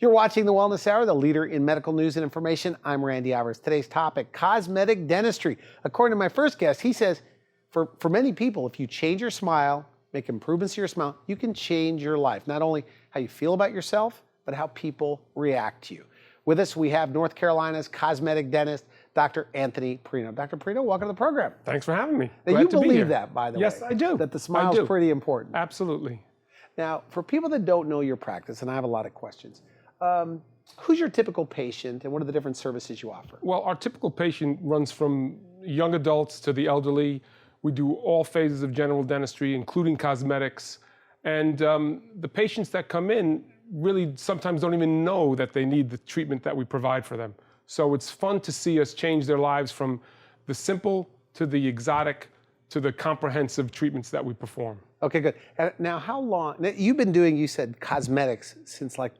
You're watching The Wellness Hour, the leader in medical news and information. I'm Randy Alvarez. Today's topic, cosmetic dentistry. According to my first guest, he says, for many people, if you change your smile, make improvements to your smile, you can change your life. Not only how you feel about yourself, but how people react to you. With us, we have North Carolina's cosmetic dentist, Dr. Anthony Perrino. Dr. Perrino, welcome to the program. Thanks for having me. Now, you believe that, by the way. Yes, I do. That the smile is pretty important. Absolutely. Now, for people that don't know your practice, and I have a lot of questions, who's your typical patient and what are the different services you offer? Well, our typical patient runs from young adults to the elderly. We do all phases of general dentistry, including cosmetics. And the patients that come in really sometimes don't even know that they need the treatment that we provide for them. So it's fun to see us change their lives from the simple to the exotic to the comprehensive treatments that we perform. Okay, good. Now, how long, you've been doing, you said, cosmetics since like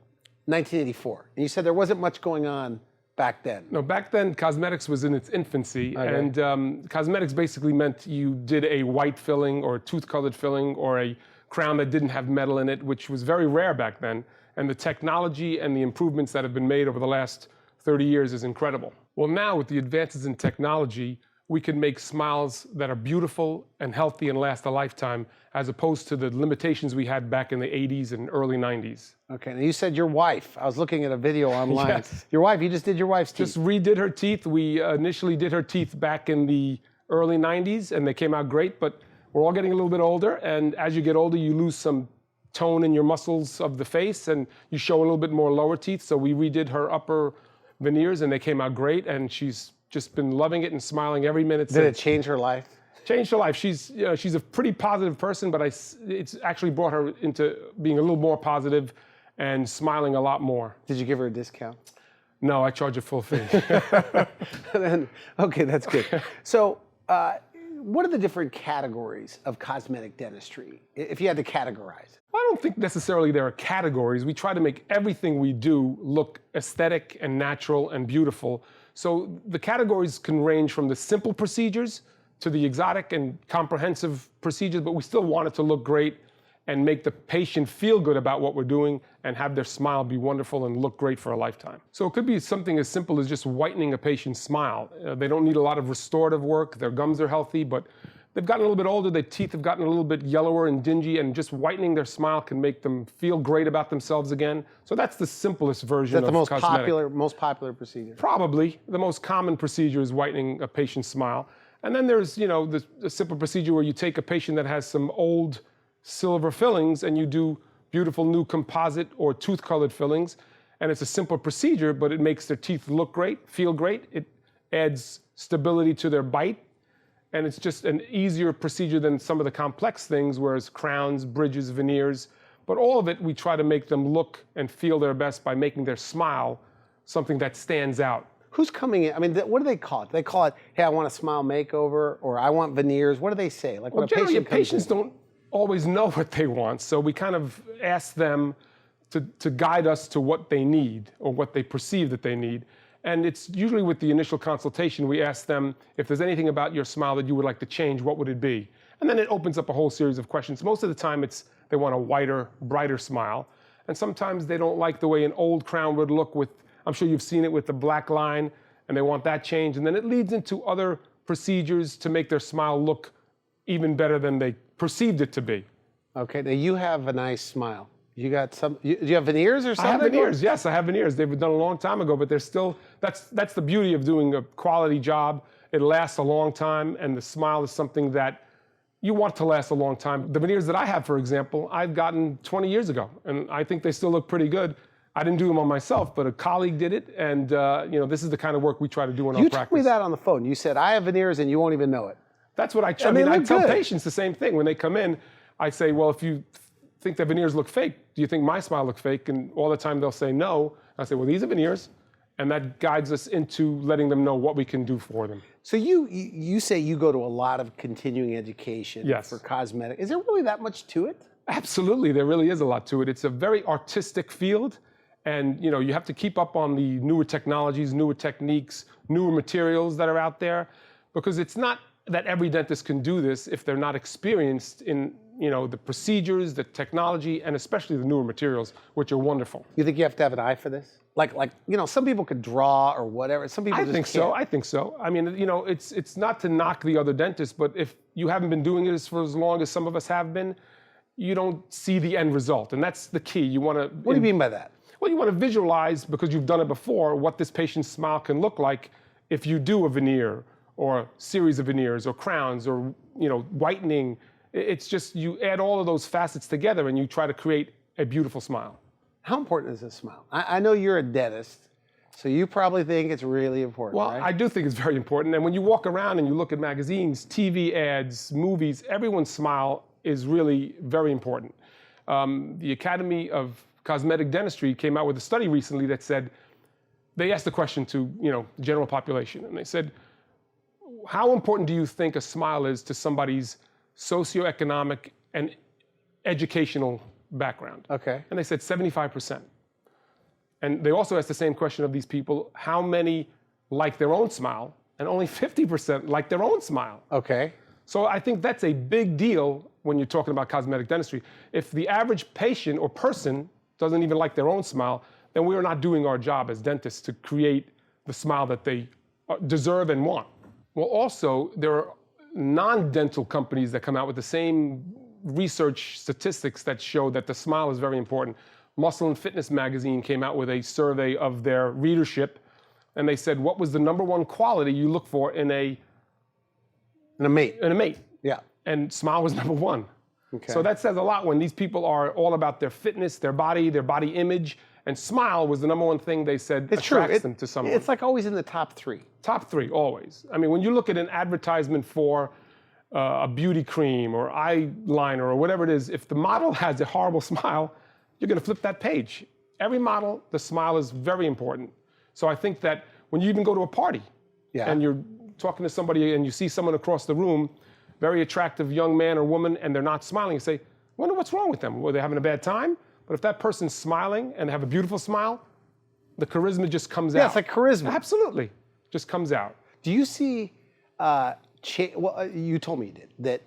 1984. And you said there wasn't much going on back then. No, back then, cosmetics was in its infancy. Okay. And cosmetics basically meant you did a white filling or a tooth-colored filling or a crown that didn't have metal in it, which was very rare back then. And the technology and the improvements that have been made over the last 30 years is incredible. Well, now with the advances in technology, we can make smiles that are beautiful and healthy and last a lifetime, as opposed to the limitations we had back in the 80s and early 90s. Okay, now you said your wife. I was looking at a video online. Yes. Your wife, you just did your wife's teeth. Just redid her teeth. We initially did her teeth back in the early 90s, and they came out great, but we're all getting a little bit older, and as you get older, you lose some tone in your muscles of the face, and you show a little bit more lower teeth, so we redid her upper veneers, and they came out great, and she's just been loving it and smiling every minute since. Did it change her life? Changed her life. She's a pretty positive person, but it's actually brought her into being a little more positive and smiling a lot more. Did you give her a discount? No, I charge a full fee. Okay, that's good. So, what are the different categories of cosmetic dentistry, if you had to categorize? I don't think necessarily there are categories. We try to make everything we do look aesthetic and natural and beautiful. So the categories can range from the simple procedures to the exotic and comprehensive procedures, but we still want it to look great and make the patient feel good about what we're doing and have their smile be wonderful and look great for a lifetime. So it could be something as simple as just whitening a patient's smile. They don't need a lot of restorative work. Their gums are healthy, but they've gotten a little bit older. Their teeth have gotten a little bit yellower and dingy, and just whitening their smile can make them feel great about themselves again. So that's the simplest version of cosmetic. Is that the most popular procedure? Probably. The most common procedure is whitening a patient's smile. And then there's, the simple procedure where you take a patient that has some old silver fillings and you do beautiful new composite or tooth-colored fillings. And it's a simple procedure, but it makes their teeth look great, feel great. It adds stability to their bite. And it's just an easier procedure than some of the complex things, whereas crowns, bridges, veneers. But all of it, we try to make them look and feel their best by making their smile something that stands out. Who's coming in? I mean, what do they call it? Do they call it, hey, I want a smile makeover, or I want veneers? What do they say? Like, well, generally, patients don't always know what they want, so we kind of ask them to guide us to what they need or what they perceive that they need. And it's usually with the initial consultation, we ask them, if there's anything about your smile that you would like to change, what would it be? And then it opens up a whole series of questions. Most of the time, they want a whiter, brighter smile. And sometimes they don't like the way an old crown would look with, I'm sure you've seen it with the black line, and they want that change. And then it leads into other procedures to make their smile look even better than they perceived it to be. Okay, now you have a nice smile. You got do you have veneers or something? I have veneers, yes, I have veneers. They were done a long time ago, but they're still, that's the beauty of doing a quality job. It lasts a long time, and the smile is something that you want to last a long time. The veneers that I have, for example, I've gotten 20 years ago, and I think they still look pretty good. I didn't do them on myself, but a colleague did it, and this is the kind of work we try to do in our practice. You told me that on the phone. You said, I have veneers, and you won't even know it. That's what I try. I tell patients the same thing. When they come in, I say, well, if you think the veneers look fake, do you think my smile looks fake? And all the time they'll say no. I say, well, these are veneers. And that guides us into letting them know what we can do for them. So you say you go to a lot of continuing education for cosmetic. Is there really that much to it? Absolutely, there really is a lot to it. It's a very artistic field. And you have to keep up on the newer technologies, newer techniques, newer materials that are out there, because it's not that every dentist can do this if they're not experienced in the procedures, the technology, and especially the newer materials, which are wonderful. You think you have to have an eye for this? Like some people could draw or whatever. Some people I just think can't. so. I think so. I mean, it's not to knock the other dentists, but if you haven't been doing this for as long as some of us have been, you don't see the end result, and that's the key. You want to. What do you mean by that? Well, you want to visualize, because you've done it before, what this patient's smile can look like if you do a veneer or a series of veneers or crowns or whitening. It's just you add all of those facets together and you try to create a beautiful smile. How important is this smile? I know you're a dentist, so you probably think it's really important, Well, right? I do think it's very important. And when you walk around and you look at magazines, TV ads, movies, everyone's smile is really very important. The Academy of Cosmetic Dentistry came out with a study recently that said, they asked the question to the general population, and they said, how important do you think a smile is to somebody's socioeconomic and educational background? Okay. And they said 75%. And they also asked the same question of these people, how many like their own smile? And only 50% like their own smile. Okay. So I think that's a big deal when you're talking about cosmetic dentistry. If the average patient or person doesn't even like their own smile, then we are not doing our job as dentists to create the smile that they deserve and want. Well, also, there are non-dental companies that come out with the same research statistics that show that the smile is very important. Muscle and Fitness magazine came out with a survey of their readership, and they said, what was the #1 quality you look for in a mate. Yeah. And smile was #1. Okay. So that says a lot when these people are all about their fitness, their body image, and smile was the #1 thing they said attracts them to someone. It's like always in the top 3. Top 3, always. I mean, when you look at an advertisement for a beauty cream or eyeliner or whatever it is, if the model has a horrible smile, you're going to flip that page. Every model, the smile is very important. So I think that when you even go to a party and you're talking to somebody and you see someone across the room, very attractive young man or woman, and they're not smiling, you say, wonder what's wrong with them? Were they having a bad time? But if that person's smiling and have a beautiful smile, the charisma just comes out. Yeah, it's like charisma. Absolutely. Just comes out. Do you see, you told me you did, that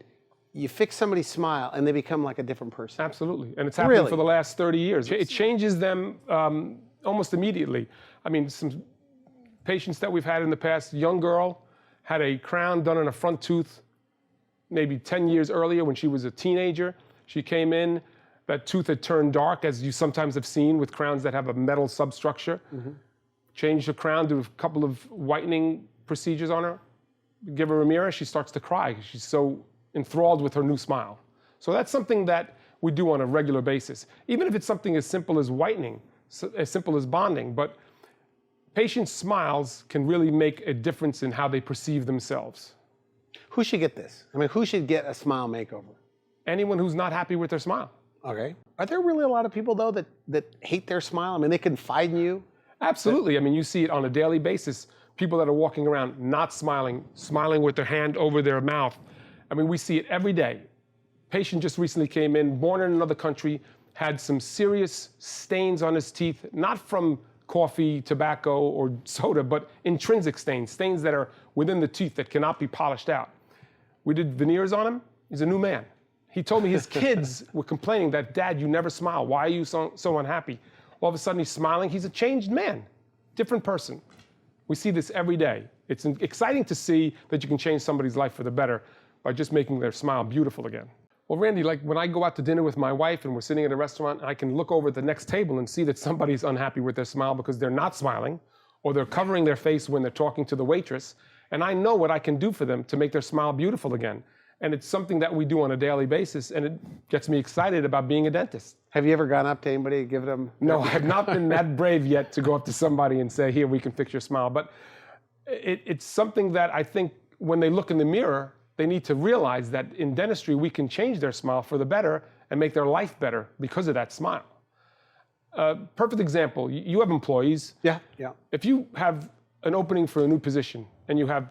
you fix somebody's smile and they become like a different person? Absolutely. And it's happened Really? for the last 30 years. It changes them almost immediately. I mean, some patients that we've had in the past, young girl had a crown done on a front tooth maybe 10 years earlier when she was a teenager. She came in, that tooth had turned dark, as you sometimes have seen with crowns that have a metal substructure. Mm-hmm. Changed her crown, do a couple of whitening procedures on her, give her a mirror, she starts to cry. She's so enthralled with her new smile. So that's something that we do on a regular basis. Even if it's something as simple as whitening, as simple as bonding, but patients' smiles can really make a difference in how they perceive themselves. Who should get this? I mean, who should get a smile makeover? Anyone who's not happy with their smile. Okay. Are there really a lot of people, though, that hate their smile? I mean, they confide in you? Absolutely. I mean, you see it on a daily basis. People that are walking around not smiling, smiling with their hand over their mouth. I mean, we see it every day. Patient just recently came in, born in another country, had some serious stains on his teeth, not from coffee, tobacco, or soda, but intrinsic stains, stains that are within the teeth that cannot be polished out. We did veneers on him. He's a new man. He told me his kids were complaining that, Dad, you never smile. Why are you so unhappy? All of a sudden he's smiling. He's a changed man, different person. We see this every day. It's exciting to see that you can change somebody's life for the better by just making their smile beautiful again. Well, Randy, like when I go out to dinner with my wife and we're sitting at a restaurant, I can look over at the next table and see that somebody's unhappy with their smile because they're not smiling or they're covering their face when they're talking to the waitress. And I know what I can do for them to make their smile beautiful again. And it's something that we do on a daily basis, and it gets me excited about being a dentist. Have you ever gone up to anybody and given them? No, I have not been that brave yet to go up to somebody and say, here, we can fix your smile. But it's something that I think when they look in the mirror, they need to realize that in dentistry, we can change their smile for the better and make their life better because of that smile. Perfect example, you have employees. Yeah. If you have an opening for a new position and you have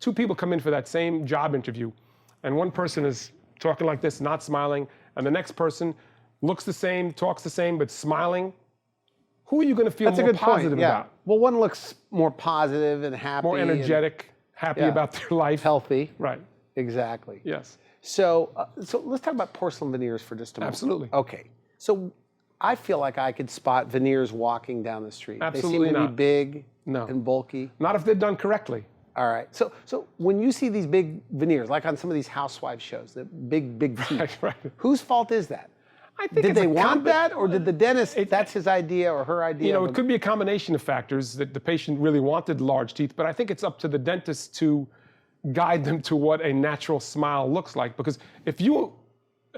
2 people come in for that same job interview, and one person is talking like this, not smiling, and the next person looks the same, talks the same, but smiling, who are you going to feel more positive about? Well, one looks more positive and happy. More energetic, happy about their life. Healthy. Right. Exactly. Yes. So let's talk about porcelain veneers for just a moment. Absolutely. Okay. So I feel like I could spot veneers walking down the street. Absolutely They seem to not. be big No. and bulky. Not if they're done correctly. All right. So when you see these big veneers, like on some of these housewife shows, the big teeth, Right. whose fault is that? I think Did it's they a want that, or did the dentist, that's his idea or her idea? You know, it could be a combination of factors that the patient really wanted large teeth, but I think it's up to the dentist to guide them to what a natural smile looks like. Because if you,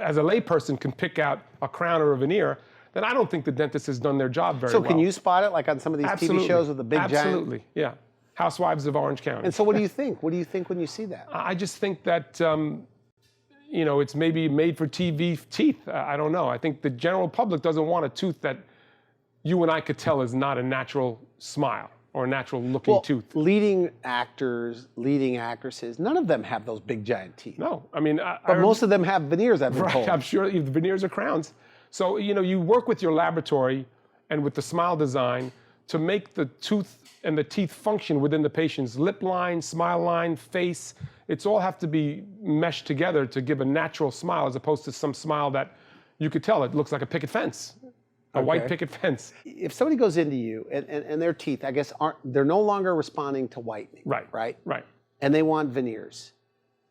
as a layperson, can pick out a crown or a veneer, then I don't think the dentist has done their job very well. So can you spot it, like on some of these TV shows with the big giant? Absolutely, yeah. Housewives of Orange County. And so what do you think? What do you think when you see that? I just think that, you know, it's maybe made for TV teeth. I don't know. I think the general public doesn't want a tooth that you and I could tell is not a natural smile or a natural looking tooth. Leading actors, leading actresses, none of them have those big giant teeth. No, I mean, But most of them have veneers, I've been right, told. I'm sure the veneers are crowns. So, you know, you work with your laboratory and with the smile design to make the tooth and the teeth function within the patient's lip line, smile line, face. It's all have to be meshed together to give a natural smile, as opposed to some smile that you could tell it looks like a picket fence, a white picket fence. If somebody goes into you and their teeth, I guess, they're no longer responding to whitening, right? Right. And they want veneers.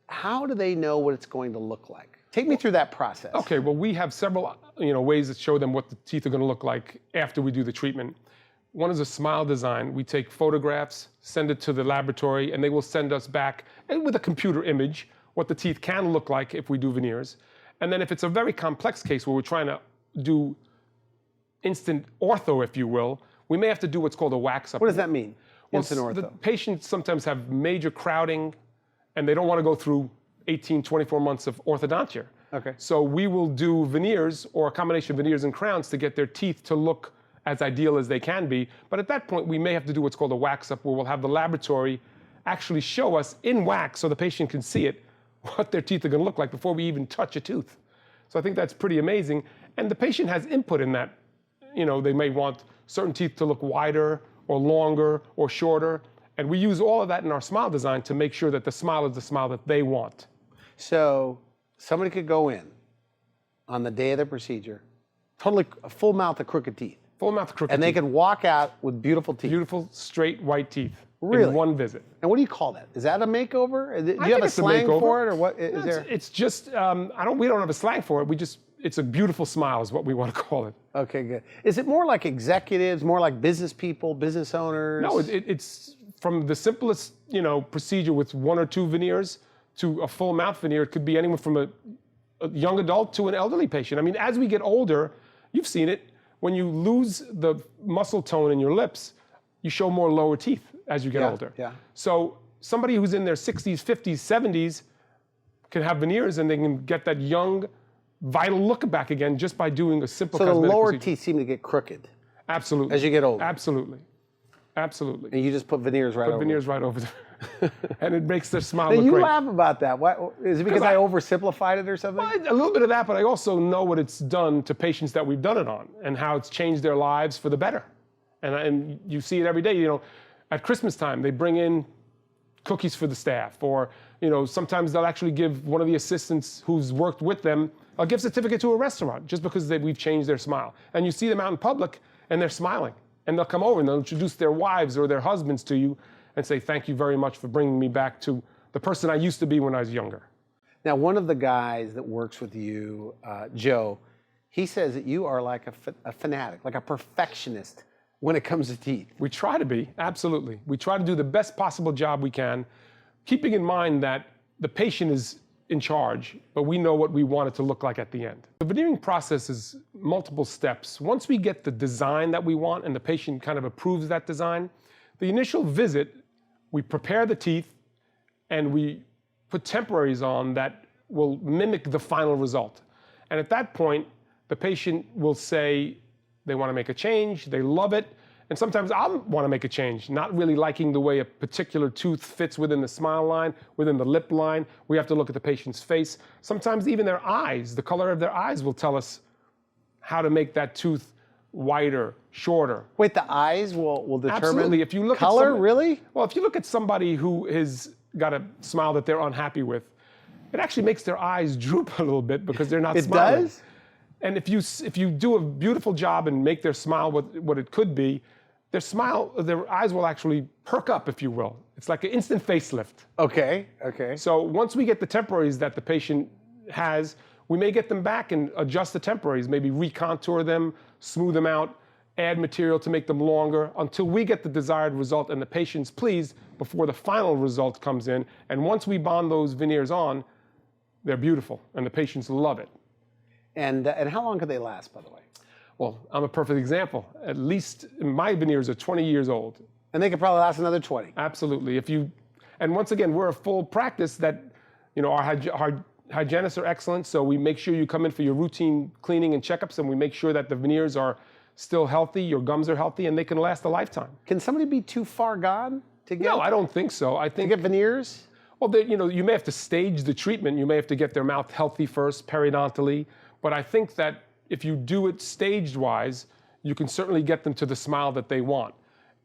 How do they know what it's going to look like? Take me through that process. Okay, well, we have several ways that show them what the teeth are going to look like after we do the treatment. One is a smile design. We take photographs, send it to the laboratory, and they will send us back, and with a computer image, what the teeth can look like if we do veneers. And then if it's a very complex case where we're trying to do instant ortho, if you will, we may have to do what's called a wax up. What does that mean, Well, instant ortho? the patients sometimes have major crowding, and they don't want to go through 18, 24 months of orthodontia. Okay. So we will do veneers or a combination of veneers and crowns to get their teeth to look as ideal as they can be. But at that point, we may have to do what's called a wax up, where we'll have the laboratory actually show us in wax so the patient can see it, what their teeth are going to look like before we even touch a tooth. So I think that's pretty amazing. And the patient has input in that. You know, they may want certain teeth to look wider or longer or shorter. And we use all of that in our smile design to make sure that the smile is the smile that they want. So somebody could go in on the day of the procedure, totally a full mouth of crooked teeth. Full mouth crooked And they teeth. could walk out with beautiful teeth. Beautiful, straight, white teeth Really? in one visit. And what do you call that? Is that a makeover? Do you I have think a it's slang makeover. for it, or what is No, there? It's just, we don't have a slang for it. It's a beautiful smile is what we want to call it. Okay, good. Is it more like executives, more like business people, business owners? No, it's from the simplest, procedure with one or two veneers to a full mouth veneer. It could be anyone from a young adult to an elderly patient. I mean, as we get older, you've seen it, when you lose the muscle tone in your lips, you show more lower teeth as you get older. Yeah. So somebody who's in their 60s, 50s, 70s can have veneers and they can get that young, vital look back again just by doing a simple So the cosmetic lower procedure. teeth seem to get crooked Absolutely. as you get older. Absolutely. Absolutely. And you just put veneers right over Veneers right over there. And it makes their smile them. look You great. laugh about that. Why, is it because I oversimplified it or something? A little bit of that, but I also know what it's done to patients that we've done it on and how it's changed their lives for the better. And you see it every day. At Christmas time, they bring in cookies for the staff, or sometimes they'll actually give one of the assistants who's worked with them a gift certificate to a restaurant just because we've changed their smile. And you see them out in public and they're smiling, and they'll come over and they'll introduce their wives or their husbands to you and say, "Thank you very much for bringing me back to the person I used to be when I was younger." Now, one of the guys that works with you, Joe, he says that you are like a fanatic, like a perfectionist when it comes to teeth. We try to be, absolutely. We try to do the best possible job we can, keeping in mind that the patient is in charge, but we know what we want it to look like at the end. The veneering process is multiple steps. Once we get the design that we want and the patient kind of approves that design, the initial visit, we prepare the teeth and we put temporaries on that will mimic the final result. And at that point, the patient will say they want to make a change, they love it, and sometimes I'll want to make a change, not really liking the way a particular tooth fits within the smile line, within the lip line. We have to look at the patient's face. Sometimes even their eyes, the color of their eyes will tell us how to make that tooth wider, shorter. Wait, the eyes will determine Absolutely. If you look color, at really? Well, if you look at somebody who has got a smile that they're unhappy with, it actually makes their eyes droop a little bit because they're not It smiling. does? And if you do a beautiful job and make their smile what it could be, their eyes will actually perk up, if you will. It's like an instant facelift. Okay, okay. So once we get the temporaries that the patient has, we may get them back and adjust the temporaries, maybe recontour them, smooth them out, add material to make them longer until we get the desired result and the patient's pleased before the final result comes in. And once we bond those veneers on, they're beautiful and the patients love it. And how long could they last, by the way? Well, I'm a perfect example. At least my veneers are 20 years old. And they could probably last another 20. Absolutely. And once again, we're a full practice that, our hygienists are excellent, so we make sure you come in for your routine cleaning and checkups, and we make sure that the veneers are still healthy, your gums are healthy, and they can last a lifetime. Can somebody be too far gone to get? No, I don't think so. I think to get veneers? Well, you may have to stage the treatment. You may have to get their mouth healthy first, periodontally. But I think that if you do it staged-wise, you can certainly get them to the smile that they want.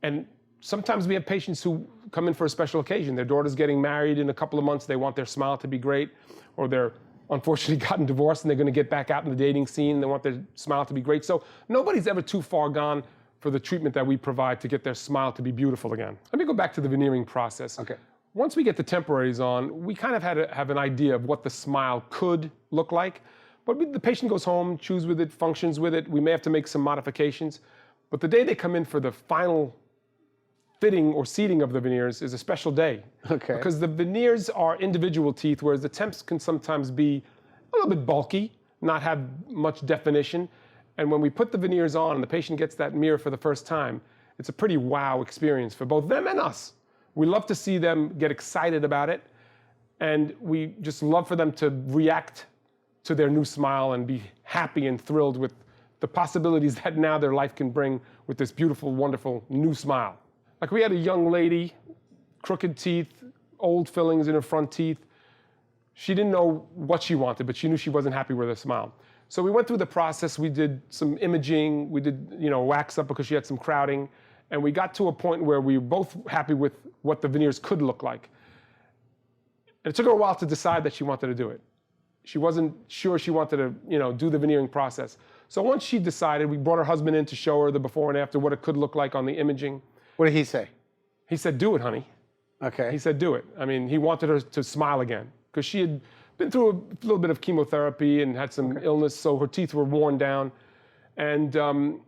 And sometimes we have patients who come in for a special occasion. Their daughter's getting married in a couple of months. They want their smile to be great. Or they're unfortunately gotten divorced and they're going to get back out in the dating scene. They want their smile to be great. So nobody's ever too far gone for the treatment that we provide to get their smile to be beautiful again. Let me go back to the veneering process. Okay. Once we get the temporaries on, we kind of have an idea of what the smile could look like. But the patient goes home, chews with it, functions with it. We may have to make some modifications. But the day they come in for the final fitting or seating of the veneers is a special day. Okay. Because the veneers are individual teeth, whereas the temps can sometimes be a little bit bulky, not have much definition. And when we put the veneers on and the patient gets that mirror for the first time, it's a pretty wow experience for both them and us. We love to see them get excited about it. And we just love for them to react to their new smile and be happy and thrilled with the possibilities that now their life can bring with this beautiful, wonderful new smile. Like we had a young lady, crooked teeth, old fillings in her front teeth. She didn't know what she wanted, but she knew she wasn't happy with her smile. So we went through the process. We did some imaging. We did, wax up because she had some crowding. And we got to a point where we were both happy with what the veneers could look like. And it took her a while to decide that she wanted to do it. She wasn't sure she wanted to, do the veneering process. So once she decided, we brought her husband in to show her the before and after, what it could look like on the imaging. What did he say? He said, "Do it, honey." Okay. He said, "Do it." I mean, he wanted her to smile again because she had been through a little bit of chemotherapy and had some illness, so her teeth were worn down. And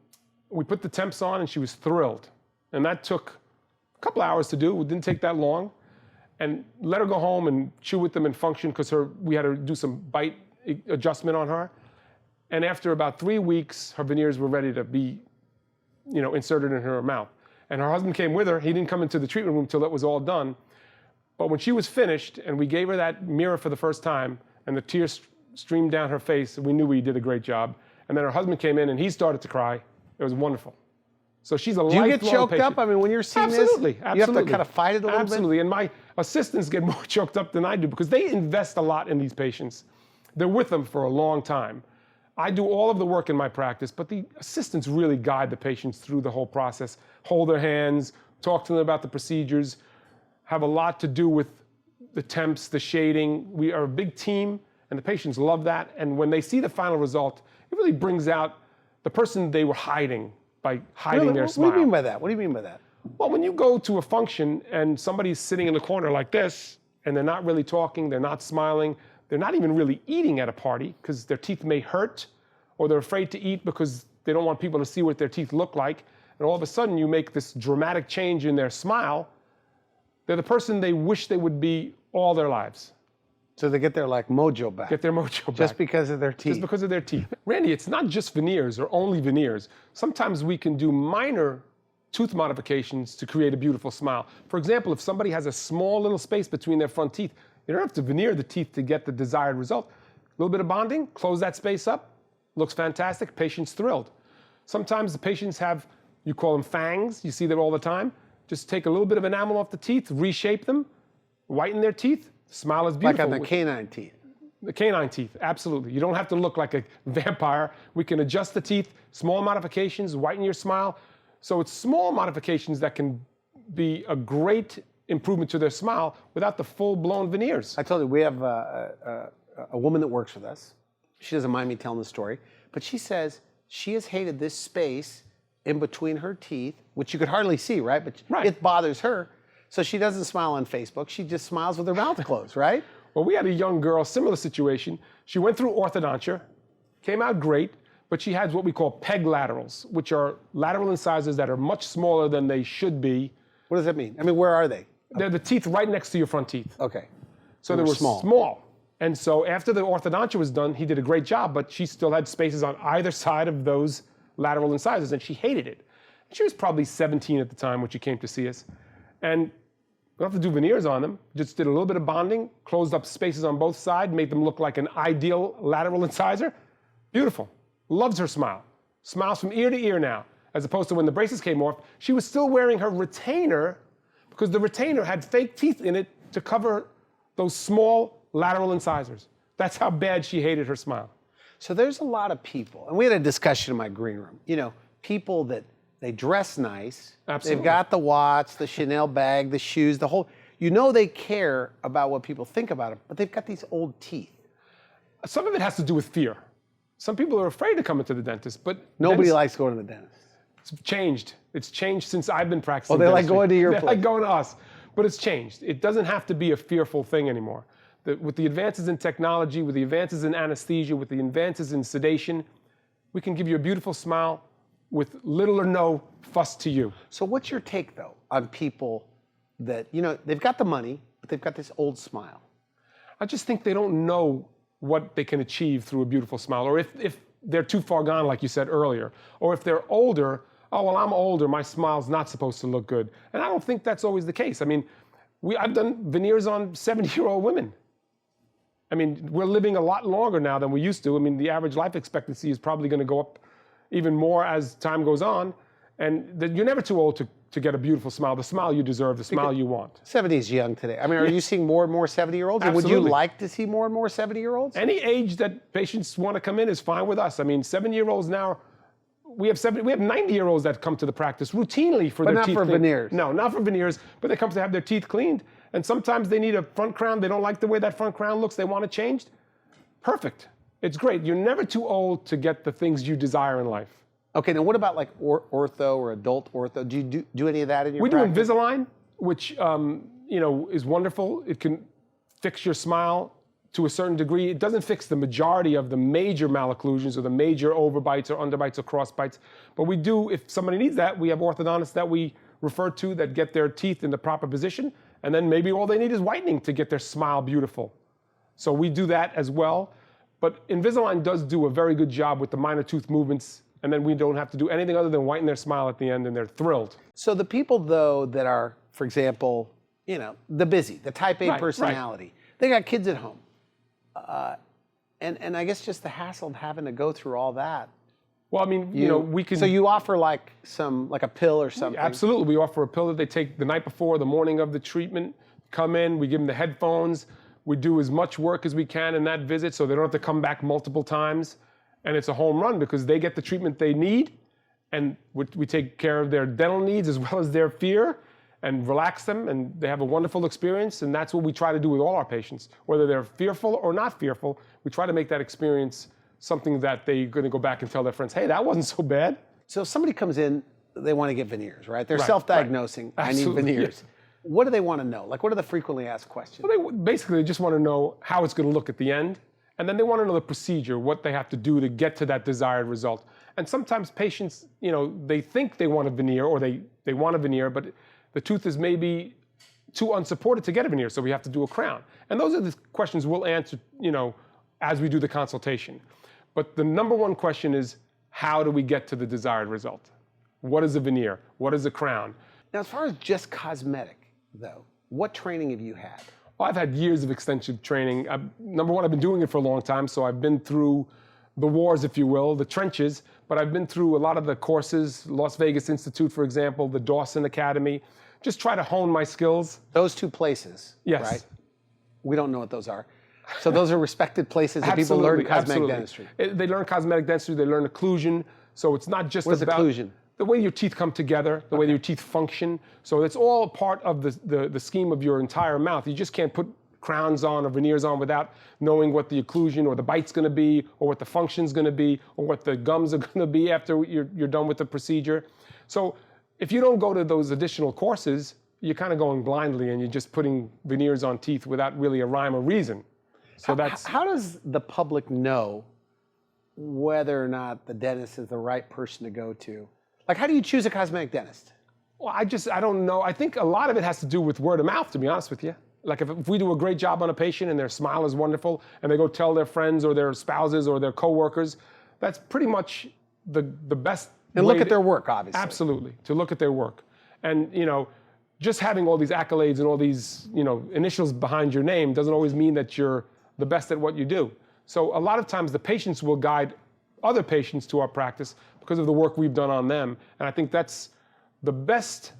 we put the temps on and she was thrilled. And that took a couple hours to do. It didn't take that long. And let her go home and chew with them and function because we had to do some bite adjustment on her. And after about 3 weeks, her veneers were ready to be, inserted in her mouth. And her husband came with her. He didn't come into the treatment room till it was all done. But when she was finished and we gave her that mirror for the first time and the tears streamed down her face, we knew we did a great job. And then her husband came in and he started to cry. It was wonderful. So she's a lifelong patient. Do you get choked up? I mean, when you're seeing Absolutely. this, you have to kind of fight it a little bit? Absolutely. And my assistants get more choked up than I do because they invest a lot in these patients. They're with them for a long time. I do all of the work in my practice, but the assistants really guide the patients through the whole process, hold their hands, talk to them about the procedures, have a lot to do with the temps, the shading. We are a big team, and the patients love that. And when they see the final result, it really brings out the person they were hiding by hiding their smile. What do you mean by that? What do you mean by that? Well, when you go to a function and somebody's sitting in the corner like this, and they're not really talking, they're not smiling, they're not even really eating at a party because their teeth may hurt, or they're afraid to eat because they don't want people to see what their teeth look like, and all of a sudden you make this dramatic change in their smile, they're the person they wish they would be all their lives. So they get their mojo back. Get their mojo back. Just because of their teeth. Just because of their teeth. Randy, it's not just veneers or only veneers. Sometimes we can do minor tooth modifications to create a beautiful smile. For example, if somebody has a small little space between their front teeth, you don't have to veneer the teeth to get the desired result. A little bit of bonding, close that space up, looks fantastic, patient's thrilled. Sometimes the patients have, you call them fangs, you see them all the time. Just take a little bit of enamel off the teeth, reshape them, whiten their teeth, smile is beautiful. Like on the canine teeth. The canine teeth, absolutely. You don't have to look like a vampire. We can adjust the teeth, small modifications, whiten your smile. So it's small modifications that can be a great improvement to their smile without the full-blown veneers. I told you, we have a woman that works with us. She doesn't mind me telling the story, but she says she has hated this space in between her teeth, which you could hardly see, right? But it bothers her. So she doesn't smile on Facebook. She just smiles with her mouth closed, right? Well, we had a young girl, similar situation. She went through orthodontia, came out great, but she has what we call peg laterals, which are lateral incisors that are much smaller than they should be. What does that mean? I mean, where are they? They're the teeth right next to your front teeth. Okay. So they were small. And so after the orthodontia was done, he did a great job, but she still had spaces on either side of those lateral incisors, and she hated it. She was probably 17 at the time when she came to see us. And we don't have to do veneers on them, just did a little bit of bonding, closed up spaces on both sides, made them look like an ideal lateral incisor. Beautiful. Loves her smile. Smiles from ear to ear now, as opposed to when the braces came off. She was still wearing her retainer because the retainer had fake teeth in it to cover those small lateral incisors. That's how bad she hated her smile. So there's a lot of people, and we had a discussion in my green room, you know, people that they dress nice. Absolutely. They've got the watch, the Chanel bag, the shoes, the whole, you know they care about what people think about them, but they've got these old teeth. Some of it has to do with fear. Some people are afraid to come into the dentist, but nobody likes going to the dentist. It's changed. It's changed since I've been practicing. Oh, they dentistry. like going to your They place. like going to us, but it's changed. It doesn't have to be a fearful thing anymore. With the advances in technology, with the advances in anesthesia, with the advances in sedation, we can give you a beautiful smile with little or no fuss to you. So what's your take, though, on people that, you know, they've got the money, but they've got this old smile? I just think they don't know what they can achieve through a beautiful smile, or if they're too far gone, like you said earlier, or if they're older, oh, well, I'm older, my smile's not supposed to look good. And I don't think that's always the case. I mean, I've done veneers on 70-year-old women. I mean, we're living a lot longer now than we used to. I mean, the average life expectancy is probably going to go up even more as time goes on. And you're never too old to get a beautiful smile, the smile you deserve, the smile you want. 70 is young today. I mean, are you seeing more and more 70-year-olds? And would you like to see more and more 70-year-olds? Any age that patients want to come in is fine with us. I mean, 7-year-olds now, we have 90-year-olds that come to the practice routinely for their teeth cleaned. But not for veneers. No, not for veneers, but they come to have their teeth cleaned. And sometimes they need a front crown. They don't like the way that front crown looks. They want it changed. Perfect. It's great. You're never too old to get the things you desire in life. Okay, now what about like ortho or adult ortho? Do you do any of that in your practice? We do Invisalign, which you know, is wonderful. It can fix your smile to a certain degree. It doesn't fix the majority of the major malocclusions or the major overbites or underbites or crossbites. But we do, if somebody needs that, we have orthodontists that we refer to that get their teeth in the proper position. And then maybe all they need is whitening to get their smile beautiful. So we do that as well. But Invisalign does do a very good job with the minor tooth movements, and then we don't have to do anything other than whiten their smile at the end, and they're thrilled. So the people, though, that are, for example, you know, the busy, the type A personality, they got kids at home. And I guess just the hassle of having to go through all that. Well, I mean, you know, we can... So you offer like a pill or something? Absolutely. We offer a pill that they take the night before, the morning of the treatment, come in, we give them the headphones. We do as much work as we can in that visit so they don't have to come back multiple times. And it's a home run because they get the treatment they need, and we take care of their dental needs as well as their fear and relax them, and they have a wonderful experience. And that's what we try to do with all our patients. Whether they're fearful or not fearful, we try to make that experience something that they're going to go back and tell their friends, hey, that wasn't so bad. So if somebody comes in, they want to get veneers, right? They're self-diagnosing, I need veneers. Yes. What do they want to know? Like, what are the frequently asked questions? Well, they just want to know how it's going to look at the end. And then they want to know the procedure, what they have to do to get to that desired result. And sometimes patients, you know, they think they want a veneer or they want a veneer, but the tooth is maybe too unsupported to get a veneer, so we have to do a crown. And those are the questions we'll answer, you know, as we do the consultation. But the number one question is, how do we get to the desired result? What is a veneer? What is a crown? Now, as far as just cosmetic, though, what training have you had? Well, I've had years of extensive training. Number one, I've been doing it for a long time, so I've been through the wars, if you will, the trenches, but I've been through a lot of the courses, Las Vegas Institute, for example, the Dawson Academy, just try to hone my skills. Those two places, yes. Right? We don't know what those are. So those are respected places that people learn cosmetic dentistry. They learn cosmetic dentistry, they learn occlusion, so it's not just What is about... occlusion? the way your teeth come together, the way your teeth function. So it's all part of the scheme of your entire mouth. You just can't put crowns on or veneers on without knowing what the occlusion or the bite's going to be, or what the function's going to be, or what the gums are going to be after you're done with the procedure. So if you don't go to those additional courses, you're kind of going blindly and you're just putting veneers on teeth without really a rhyme or reason. So how does the public know whether or not the dentist is the right person to go to? Like, how do you choose a cosmetic dentist? Well, I don't know. I think a lot of it has to do with word of mouth, to be honest with you. Like if we do a great job on a patient and their smile is wonderful and they go tell their friends or their spouses or their coworkers, that's pretty much the best. And look at their work, obviously. Absolutely, to look at their work. And, just having all these accolades and all these, initials behind your name doesn't always mean that you're the best at what you do. So a lot of times the patients will guide other patients to our practice because of the work we've done on them. And I think that's the best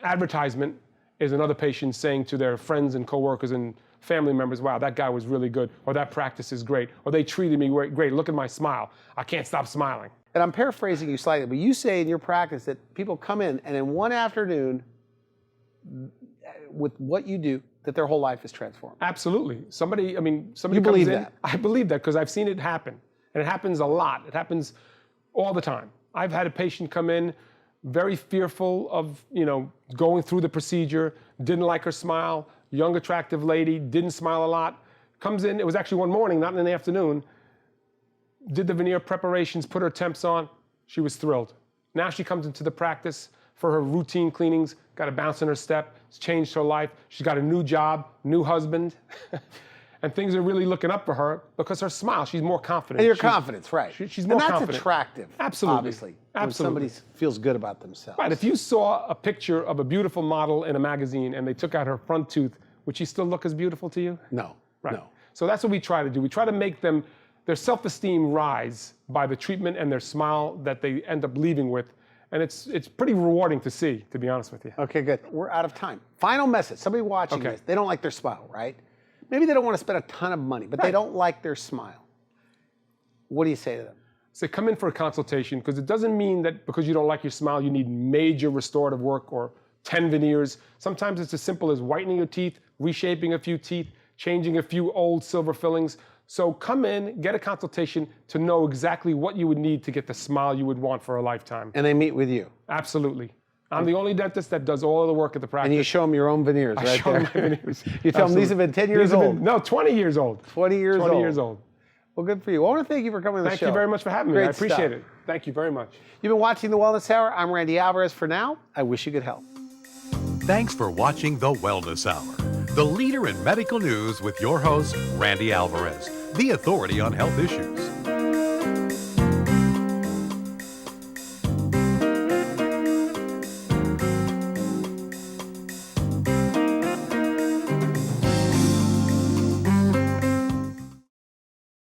advertisement, is another patient saying to their friends and coworkers and family members, wow, that guy was really good, or that practice is great, or they treated me great, look at my smile, I can't stop smiling. And I'm paraphrasing you slightly, but you say in your practice that people come in and in one afternoon, with what you do, that their whole life is transformed. Absolutely. Somebody You comes believe in. that? I believe that because I've seen it happen. And it happens a lot. It happens all the time. I've had a patient come in very fearful of, going through the procedure, didn't like her smile, young, attractive lady, didn't smile a lot, comes in, it was actually one morning, not in the afternoon, did the veneer preparations, put her temps on, she was thrilled. Now she comes into the practice for her routine cleanings, got a bounce in her step, it's changed her life, she's got a new job, new husband, and things are really looking up for her because her smile, she's more confident. And your confidence, right. She's more confident. And that's attractive, Absolutely. obviously, Absolutely. when somebody feels good about themselves. Right, if you saw a picture of a beautiful model in a magazine and they took out her front tooth, would she still look as beautiful to you? No, Right. no. So that's what we try to do. We try to make their self-esteem rise by the treatment and their smile that they end up leaving with. And it's pretty rewarding to see, to be honest with you. Okay, good. We're out of time. Final message. Somebody watching Okay. this, they don't like their smile, right? Maybe they don't want to spend a ton of money, but they don't like their smile. What do you say to them? So come in for a consultation, because it doesn't mean that because you don't like your smile, you need major restorative work or 10 veneers. Sometimes it's as simple as whitening your teeth, reshaping a few teeth, changing a few old silver fillings. So come in, get a consultation to know exactly what you would need to get the smile you would want for a lifetime. And they meet with you. Absolutely. I'm the only dentist that does all of the work at the practice. And you show them your own veneers, I right show there. them my veneers. You tell them these have been 10 years old. No, 20 years old. 20 years old. 20 years old. Well, good for you. I want to thank you for coming on the show. Thank you very much for having me. Great I appreciate stuff. it. Thank you very much. You've been watching The Wellness Hour. I'm Randy Alvarez. For now, I wish you good health. Thanks for watching The Wellness Hour, the leader in medical news with your host, Randy Alvarez, the authority on health issues.